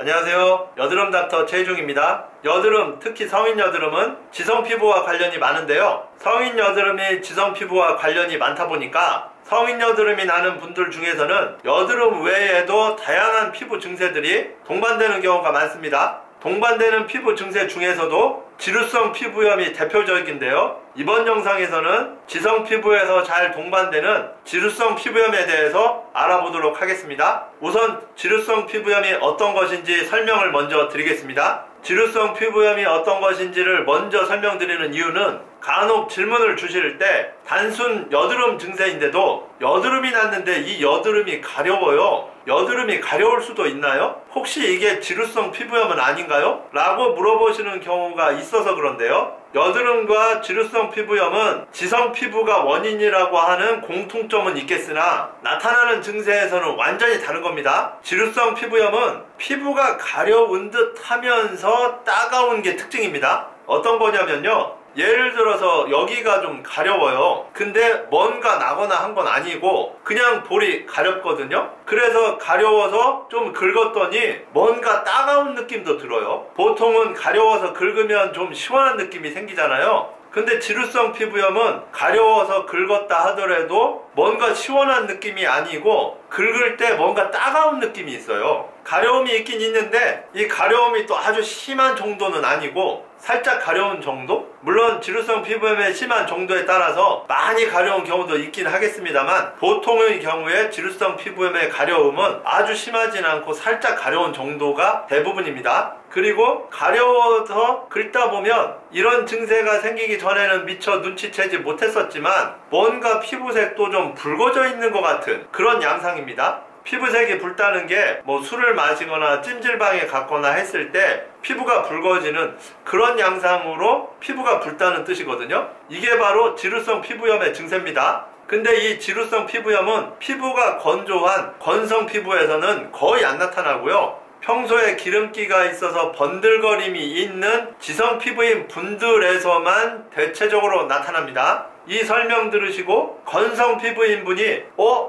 안녕하세요. 여드름 닥터 최희중입니다. 여드름, 특히 성인 여드름은 지성 피부와 관련이 많은데요. 성인 여드름이 지성 피부와 관련이 많다 보니까 성인 여드름이 나는 분들 중에서는 여드름 외에도 다양한 피부 증세들이 동반되는 경우가 많습니다. 동반되는 피부 증세 중에서도 지루성 피부염이 대표적인데요. 이번 영상에서는 지성 피부에서 잘 동반되는 지루성 피부염에 대해서 알아보도록 하겠습니다. 우선 지루성 피부염이 어떤 것인지 설명을 먼저 드리겠습니다. 지루성 피부염이 어떤 것인지를 먼저 설명드리는 이유는 간혹 질문을 주실 때 단순 여드름 증세인데도 여드름이 났는데 이 여드름이 가려워요. 여드름이 가려울 수도 있나요? 혹시 이게 지루성 피부염은 아닌가요? 라고 물어보시는 경우가 있어서 그런데요. 여드름과 지루성 피부염은 지성 피부가 원인이라고 하는 공통점은 있겠으나 나타나는 증세에서는 완전히 다른 겁니다. 지루성 피부염은 피부가 가려운 듯 하면서 따가운 게 특징입니다. 어떤 거냐면요, 예를 들어서 여기가 좀 가려워요. 근데 뭔가 나거나 한 건 아니고 그냥 볼이 가렵거든요. 그래서 가려워서 좀 긁었더니 뭔가 따가운 느낌도 들어요. 보통은 가려워서 긁으면 좀 시원한 느낌이 생기잖아요. 근데 지루성 피부염은 가려워서 긁었다 하더라도 뭔가 시원한 느낌이 아니고 긁을 때 뭔가 따가운 느낌이 있어요. 가려움이 있긴 있는데 이 가려움이 또 아주 심한 정도는 아니고 살짝 가려운 정도? 물론 지루성 피부염의 심한 정도에 따라서 많이 가려운 경우도 있긴 하겠습니다만 보통의 경우에 지루성 피부염의 가려움은 아주 심하진 않고 살짝 가려운 정도가 대부분입니다. 그리고 가려워서 긁다 보면 이런 증세가 생기기 전에는 미처 눈치채지 못했었지만 뭔가 피부색도 좀 붉어져 있는 것 같은 그런 양상입니다. 피부색이 붉다는 게 뭐 술을 마시거나 찜질방에 갔거나 했을 때 피부가 붉어지는 그런 양상으로 피부가 붉다는 뜻이거든요. 이게 바로 지루성 피부염의 증세입니다. 근데 이 지루성 피부염은 피부가 건조한 건성 피부에서는 거의 안 나타나고요. 평소에 기름기가 있어서 번들거림이 있는 지성 피부인 분들에서만 대체적으로 나타납니다. 이 설명 들으시고 건성 피부인 분이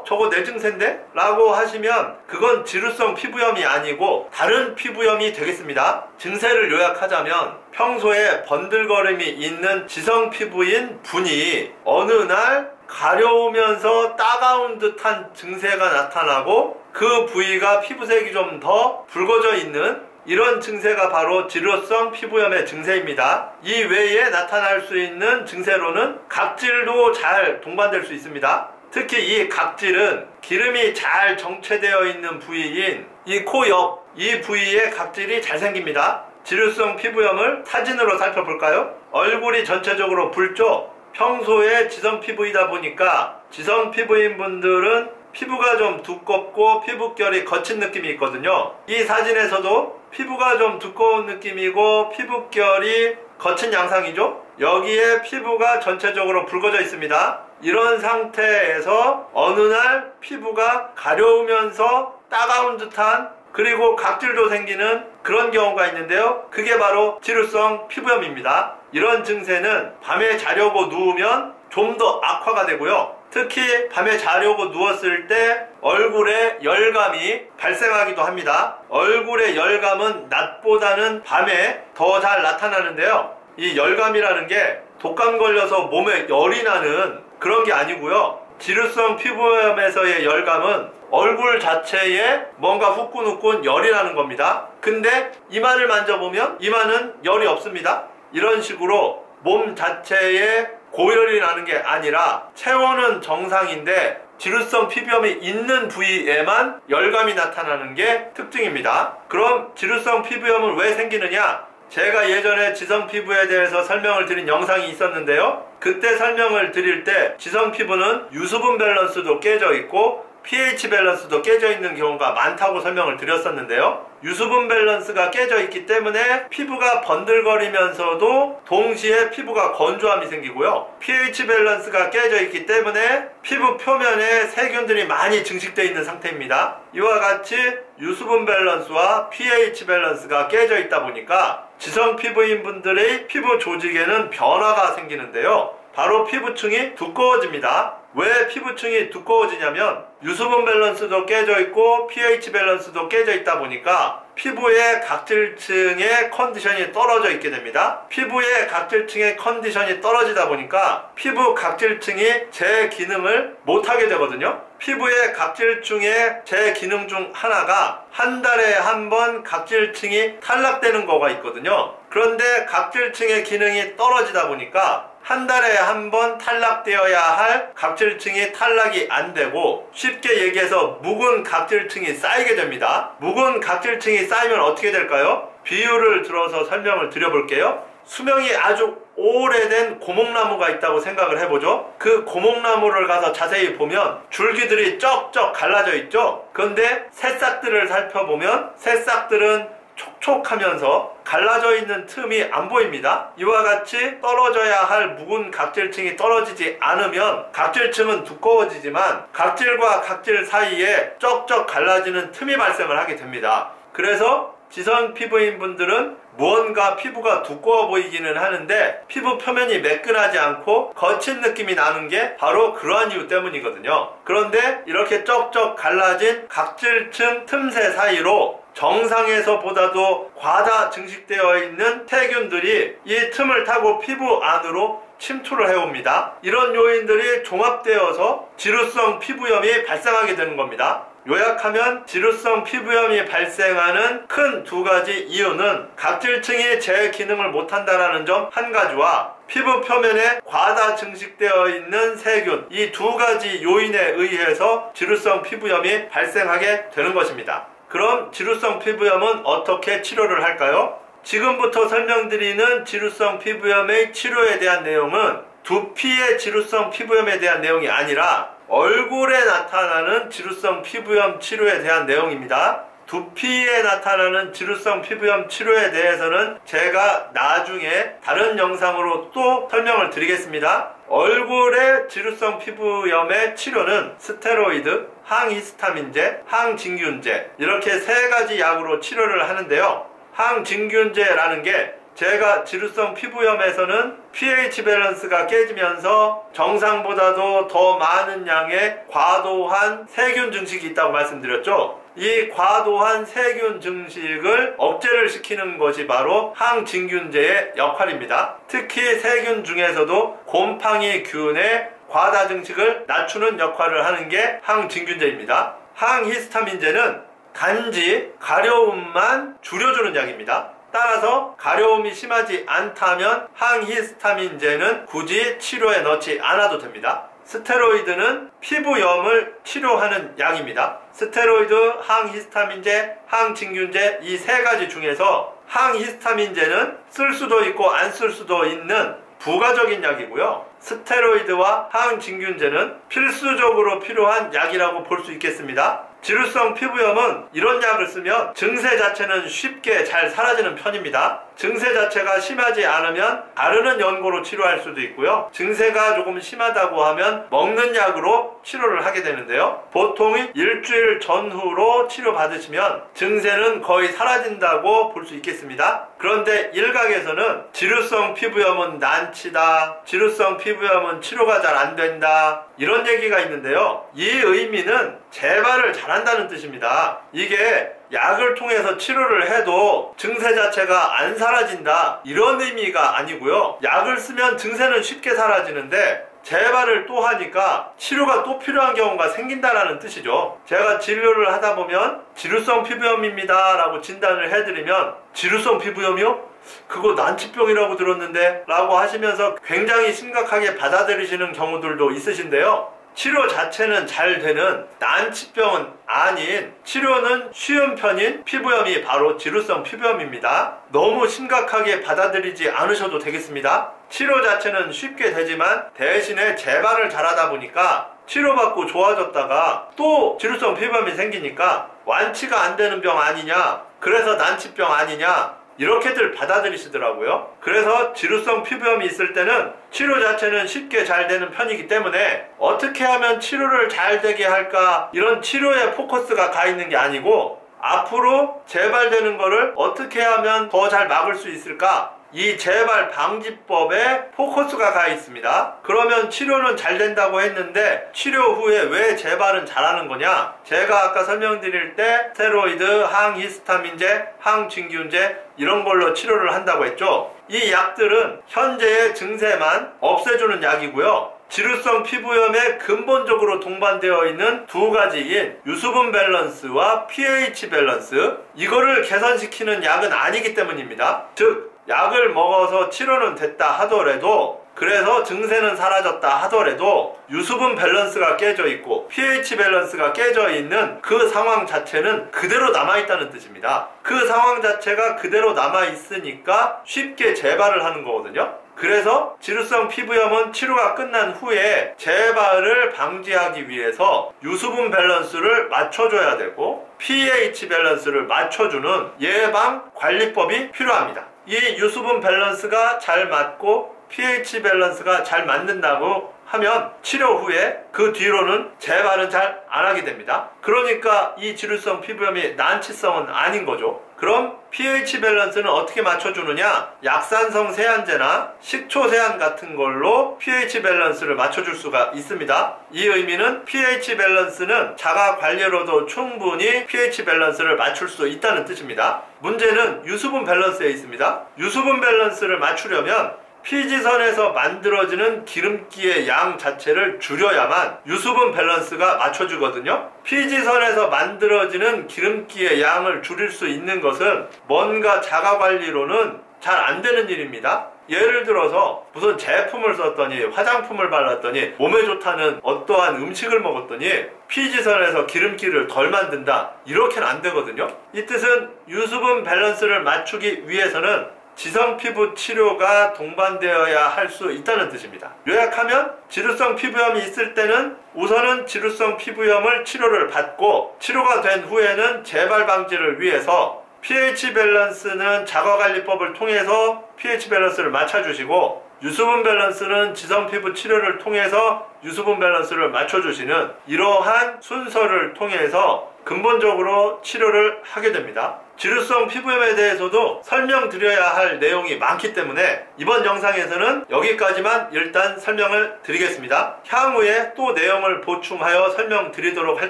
저거 내 증세인데? 라고 하시면 그건 지루성 피부염이 아니고 다른 피부염이 되겠습니다. 증세를 요약하자면 평소에 번들거림이 있는 지성 피부인 분이 어느 날 가려우면서 따가운 듯한 증세가 나타나고 그 부위가 피부색이 좀 더 붉어져 있는 이런 증세가 바로 지루성 피부염의 증세입니다. 이 외에 나타날 수 있는 증세로는 각질도 잘 동반될 수 있습니다. 특히 이 각질은 기름이 잘 정체되어 있는 부위인 이 코 옆, 이 부위에 각질이 잘 생깁니다. 지루성 피부염을 사진으로 살펴볼까요? 얼굴이 전체적으로 붉죠? 평소에 지성 피부이다 보니까 지성 피부인 분들은 피부가 좀 두껍고 피부결이 거친 느낌이 있거든요. 이 사진에서도 피부가 좀 두꺼운 느낌이고 피부결이 거친 양상이죠. 여기에 피부가 전체적으로 붉어져 있습니다. 이런 상태에서 어느 날 피부가 가려우면서 따가운 듯한 그리고 각질도 생기는 그런 경우가 있는데요. 그게 바로 지루성 피부염입니다. 이런 증세는 밤에 자려고 누우면 좀 더 악화가 되고요. 특히 밤에 자려고 누웠을 때 얼굴에 열감이 발생하기도 합니다. 얼굴의 열감은 낮보다는 밤에 더 잘 나타나는데요. 이 열감이라는 게 독감 걸려서 몸에 열이 나는 그런 게 아니고요. 지루성 피부염에서의 열감은 얼굴 자체에 뭔가 후끈후끈 열이 나는 겁니다. 근데 이마를 만져보면 이마는 열이 없습니다. 이런 식으로 몸 자체에 고열이 나는 게 아니라 체온은 정상인데 지루성 피부염이 있는 부위에만 열감이 나타나는 게 특징입니다. 그럼 지루성 피부염은 왜 생기느냐? 제가 예전에 지성 피부에 대해서 설명을 드린 영상이 있었는데요. 그때 설명을 드릴 때 지성 피부는 유수분 밸런스도 깨져 있고 pH 밸런스도 깨져 있는 경우가 많다고 설명을 드렸었는데요. 유수분 밸런스가 깨져 있기 때문에 피부가 번들거리면서도 동시에 피부가 건조함이 생기고요. pH 밸런스가 깨져 있기 때문에 피부 표면에 세균들이 많이 증식되어 있는 상태입니다. 이와 같이 유수분 밸런스와 pH 밸런스가 깨져 있다 보니까 지성 피부인 분들의 피부 조직에는 변화가 생기는데요. 바로 피부층이 두꺼워집니다. 왜 피부층이 두꺼워지냐면 유수분 밸런스도 깨져 있고 pH 밸런스도 깨져 있다 보니까 피부의 각질층의 컨디션이 떨어져 있게 됩니다. 피부의 각질층의 컨디션이 떨어지다 보니까 피부 각질층이 제 기능을 못하게 되거든요. 피부의 각질층의 제 기능 중 하나가 한 달에 한 번 각질층이 탈락되는 거가 있거든요. 그런데 각질층의 기능이 떨어지다 보니까 한 달에 한 번 탈락되어야 할 각질층이 탈락이 안 되고, 쉽게 얘기해서 묵은 각질층이 쌓이게 됩니다. 묵은 각질층이 쌓이면 어떻게 될까요? 비유를 들어서 설명을 드려볼게요. 수명이 아주 오래된 고목나무가 있다고 생각을 해보죠. 그 고목나무를 가서 자세히 보면 줄기들이 쩍쩍 갈라져 있죠. 그런데 새싹들을 살펴보면 새싹들은 촉촉하면서 갈라져 있는 틈이 안 보입니다. 이와 같이 떨어져야 할 묵은 각질층이 떨어지지 않으면 각질층은 두꺼워지지만 각질과 각질 사이에 쩍쩍 갈라지는 틈이 발생을 하게 됩니다. 그래서 지성 피부인 분들은 무언가 피부가 두꺼워 보이기는 하는데 피부 표면이 매끈하지 않고 거친 느낌이 나는 게 바로 그러한 이유 때문이거든요. 그런데 이렇게 쩍쩍 갈라진 각질층 틈새 사이로 정상에서보다도 과다 증식되어 있는 세균들이 이 틈을 타고 피부 안으로 침투를 해옵니다. 이런 요인들이 종합되어서 지루성 피부염이 발생하게 되는 겁니다. 요약하면 지루성 피부염이 발생하는 큰 두 가지 이유는 각질층이 제 기능을 못한다는 점 한 가지와 피부 표면에 과다 증식되어 있는 세균, 이 두 가지 요인에 의해서 지루성 피부염이 발생하게 되는 것입니다. 그럼 지루성 피부염은 어떻게 치료를 할까요? 지금부터 설명드리는 지루성 피부염의 치료에 대한 내용은 두피의 지루성 피부염에 대한 내용이 아니라 얼굴에 나타나는 지루성 피부염 치료에 대한 내용입니다. 두피에 나타나는 지루성 피부염 치료에 대해서는 제가 나중에 다른 영상으로 또 설명을 드리겠습니다. 얼굴의 지루성 피부염의 치료는 스테로이드, 항히스타민제, 항진균제 이렇게 세 가지 약으로 치료를 하는데요. 항진균제라는 게 제가 지루성 피부염에서는 pH 밸런스가 깨지면서 정상보다도 더 많은 양의 과도한 세균 증식이 있다고 말씀드렸죠. 이 과도한 세균 증식을 억제를 시키는 것이 바로 항진균제의 역할입니다. 특히 세균 중에서도 곰팡이균의 과다 증식을 낮추는 역할을 하는 게 항진균제입니다. 항히스타민제는 단지 가려움만 줄여주는 약입니다. 따라서 가려움이 심하지 않다면 항히스타민제는 굳이 치료에 넣지 않아도 됩니다. 스테로이드는 피부염을 치료하는 약입니다. 스테로이드, 항히스타민제, 항진균제 이 세 가지 중에서 항히스타민제는 쓸 수도 있고 안 쓸 수도 있는 부가적인 약이고요. 스테로이드와 항진균제는 필수적으로 필요한 약이라고 볼 수 있겠습니다. 지루성 피부염은 이런 약을 쓰면 증세 자체는 쉽게 잘 사라지는 편입니다. 증세 자체가 심하지 않으면 바르는 연고로 치료할 수도 있고요. 증세가 조금 심하다고 하면 먹는 약으로 치료를 하게 되는데요. 보통 일주일 전후로 치료받으시면 증세는 거의 사라진다고 볼 수 있겠습니다. 그런데 일각에서는 지루성 피부염은 난치다, 지루성 피부염은 치료가 잘 안 된다 이런 얘기가 있는데요. 이 의미는 재발을 잘한다는 뜻입니다. 이게 약을 통해서 치료를 해도 증세 자체가 안 사라진다 이런 의미가 아니고요. 약을 쓰면 증세는 쉽게 사라지는데 재발을 또 하니까 치료가 또 필요한 경우가 생긴다라는 뜻이죠. 제가 진료를 하다 보면 지루성 피부염입니다 라고 진단을 해드리면 지루성 피부염이요? 그거 난치병이라고 들었는데 라고 하시면서 굉장히 심각하게 받아들이시는 경우들도 있으신데요. 치료 자체는 잘 되는 난치병은 아닌 치료는 쉬운 편인 피부염이 바로 지루성 피부염입니다. 너무 심각하게 받아들이지 않으셔도 되겠습니다. 치료 자체는 쉽게 되지만 대신에 재발을 잘하다 보니까 치료받고 좋아졌다가 또 지루성 피부염이 생기니까 완치가 안 되는 병 아니냐, 그래서 난치병 아니냐 이렇게들 받아들이시더라고요. 그래서 지루성 피부염이 있을 때는 치료 자체는 쉽게 잘 되는 편이기 때문에 어떻게 하면 치료를 잘 되게 할까 이런 치료에 포커스가 가 있는 게 아니고 앞으로 재발되는 거를 어떻게 하면 더 잘 막을 수 있을까 이 재발 방지법에 포커스가 가 있습니다. 그러면 치료는 잘 된다고 했는데 치료 후에 왜 재발은 잘하는 거냐? 제가 아까 설명드릴 때 스테로이드, 항히스타민제, 항진균제 이런 걸로 치료를 한다고 했죠. 이 약들은 현재의 증세만 없애주는 약이고요. 지루성 피부염에 근본적으로 동반되어 있는 두 가지인 유수분 밸런스와 pH 밸런스, 이거를 개선시키는 약은 아니기 때문입니다. 즉 약을 먹어서 치료는 됐다 하더라도, 그래서 증세는 사라졌다 하더라도 유수분 밸런스가 깨져 있고 pH 밸런스가 깨져 있는 그 상황 자체는 그대로 남아있다는 뜻입니다. 그 상황 자체가 그대로 남아있으니까 쉽게 재발을 하는 거거든요. 그래서 지루성 피부염은 치료가 끝난 후에 재발을 방지하기 위해서 유수분 밸런스를 맞춰줘야 되고 pH 밸런스를 맞춰주는 예방관리법이 필요합니다. 이 유수분 밸런스가 잘 맞고 pH 밸런스가 잘 맞는다고 하면 치료 후에 그 뒤로는 재발은 잘 안 하게 됩니다. 그러니까 이 지루성 피부염이 난치성은 아닌 거죠. 그럼 pH 밸런스는 어떻게 맞춰주느냐? 약산성 세안제나 식초 세안 같은 걸로 pH 밸런스를 맞춰줄 수가 있습니다. 이 의미는 pH 밸런스는 자가 관리로도 충분히 pH 밸런스를 맞출 수 있다는 뜻입니다. 문제는 유수분 밸런스에 있습니다. 유수분 밸런스를 맞추려면 피지선에서 만들어지는 기름기의 양 자체를 줄여야만 유수분 밸런스가 맞춰주거든요. 피지선에서 만들어지는 기름기의 양을 줄일 수 있는 것은 뭔가 자가관리로는 잘 안 되는 일입니다. 예를 들어서 무슨 제품을 썼더니, 화장품을 발랐더니, 몸에 좋다는 어떠한 음식을 먹었더니 피지선에서 기름기를 덜 만든다, 이렇게는 안 되거든요. 이 뜻은 유수분 밸런스를 맞추기 위해서는 지성피부 치료가 동반되어야 할 수 있다는 뜻입니다. 요약하면 지루성 피부염이 있을 때는 우선은 지루성 피부염을 치료를 받고, 치료가 된 후에는 재발 방지를 위해서 pH 밸런스는 자가관리법을 통해서 pH 밸런스를 맞춰주시고, 유수분 밸런스는 지성피부 치료를 통해서 유수분 밸런스를 맞춰주시는 이러한 순서를 통해서 근본적으로 치료를 하게 됩니다. 지루성 피부염에 대해서도 설명드려야 할 내용이 많기 때문에 이번 영상에서는 여기까지만 일단 설명을 드리겠습니다. 향후에 또 내용을 보충하여 설명드리도록 할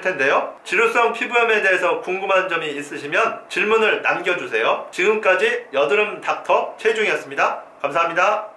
텐데요. 지루성 피부염에 대해서 궁금한 점이 있으시면 질문을 남겨주세요. 지금까지 여드름 닥터 최중이었습니다. 감사합니다.